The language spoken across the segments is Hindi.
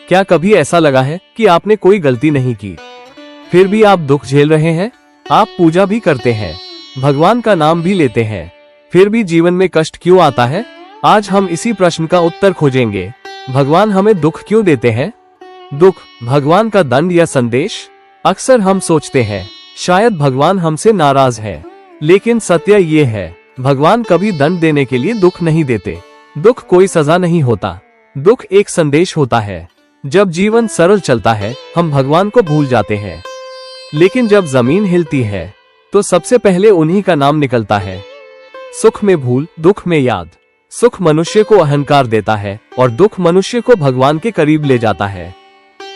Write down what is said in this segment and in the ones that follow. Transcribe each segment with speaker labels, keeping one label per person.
Speaker 1: क्या कभी ऐसा लगा है कि आपने कोई गलती नहीं की, फिर भी आप दुख झेल रहे हैं? आप पूजा भी करते हैं, भगवान का नाम भी लेते हैं, फिर भी जीवन में कष्ट क्यों आता है? आज हम इसी प्रश्न का उत्तर खोजेंगे। भगवान हमें दुख क्यों देते हैं? दुख भगवान का दंड या संदेश? अक्सर हम सोचते हैं शायद भगवान हमसे नाराज है, लेकिन सत्य ये है, भगवान कभी दंड देने के लिए दुख नहीं देते। दुख कोई सजा नहीं होता, दुख एक संदेश होता है। जब जीवन सरल चलता है, हम भगवान को भूल जाते हैं, लेकिन जब जमीन हिलती है तो सबसे पहले उन्हीं का नाम निकलता है। सुख में भूल, दुख में याद। सुख मनुष्य को अहंकार देता है और दुख मनुष्य को भगवान के करीब ले जाता है।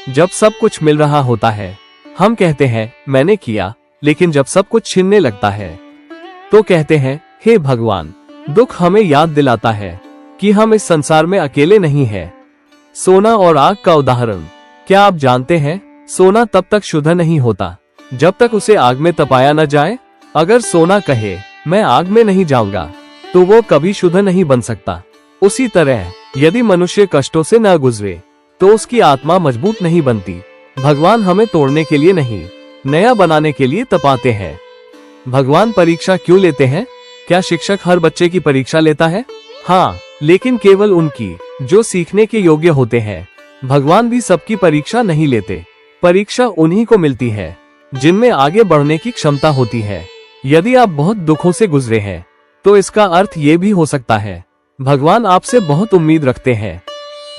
Speaker 1: जब सब कुछ मिल रहा होता है, हम कहते हैं मैंने किया, लेकिन जब सब कुछ छीनने लगता है तो कहते हैं हे भगवान। दुख हमें याद दिलाता है कि हम इस संसार में अकेले नहीं हैं। सोना और आग का उदाहरण। क्या आप जानते हैं, सोना तब तक शुद्ध नहीं होता जब तक उसे आग में तपाया न जाए। अगर सोना कहे मैं आग में नहीं जाऊंगा, तो वो कभी शुद्ध नहीं बन सकता। उसी तरह यदि मनुष्य कष्टों से न गुजरे तो उसकी आत्मा मजबूत नहीं बनती। भगवान हमें तोड़ने के लिए नहीं, नया बनाने के लिए तपाते हैं। भगवान परीक्षा क्यों लेते हैं? क्या शिक्षक हर बच्चे की परीक्षा लेता है? हाँ, लेकिन केवल उनकी जो सीखने के योग्य होते हैं। भगवान भी सबकी परीक्षा नहीं लेते। परीक्षा उन्हीं को मिलती है जिनमें आगे बढ़ने की क्षमता होती है। यदि आप बहुत दुखों से गुजरे हैं, तो इसका अर्थ ये भी हो सकता है भगवान आपसे बहुत उम्मीद रखते हैं।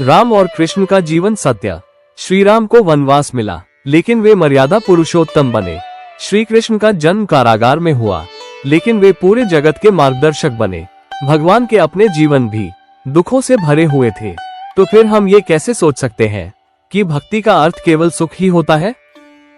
Speaker 1: राम और कृष्ण का जीवन सत्य। श्री राम को वनवास मिला, लेकिन वे मर्यादा पुरुषोत्तम बने। श्री कृष्ण का जन्म कारागार में हुआ, लेकिन वे पूरे जगत के मार्गदर्शक बने। भगवान के अपने जीवन भी दुखों से भरे हुए थे। तो फिर हम ये कैसे सोच सकते हैं कि भक्ति का अर्थ केवल सुख ही होता है?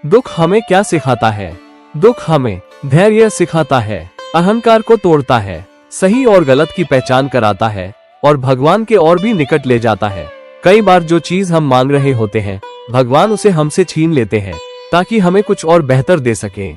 Speaker 1: दुख हमें क्या सिखाता है? दुख हमें धैर्य सिखाता है, अहंकार को तोड़ता है, सही और गलत की पहचान कराता है और भगवान के और भी निकट ले जाता है। कई बार जो चीज हम मांग रहे होते हैं, भगवान उसे हमसे छीन लेते हैं ताकि हमें कुछ और बेहतर दे सके।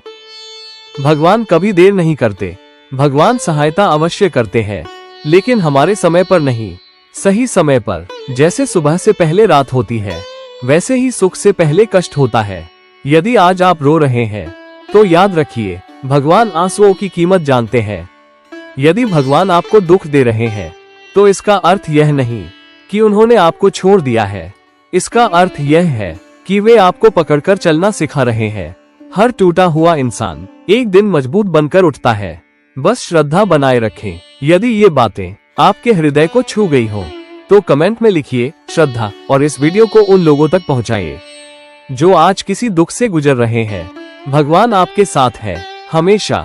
Speaker 1: भगवान कभी देर नहीं करते। भगवान सहायता अवश्य करते हैं, लेकिन हमारे समय पर नहीं, सही समय पर। जैसे सुबह से पहले रात होती है, वैसे ही सुख से पहले कष्ट होता है। यदि आज आप रो रहे हैं, तो याद रखिए भगवान आंसुओं की कीमत जानते हैं। यदि भगवान आपको दुख दे रहे हैं, तो इसका अर्थ यह नहीं कि उन्होंने आपको छोड़ दिया है। इसका अर्थ यह है कि वे आपको पकड़कर चलना सिखा रहे हैं। हर टूटा हुआ इंसान एक दिन मजबूत बनकर उठता है। बस श्रद्धा बनाए रखें। यदि ये बातें आपके हृदय को छू गई हो, तो कमेंट में लिखिए श्रद्धा और इस वीडियो को उन लोगों तक पहुंचाइए जो आज किसी दुख से गुजर रहे हैं। भगवान आपके साथ है हमेशा।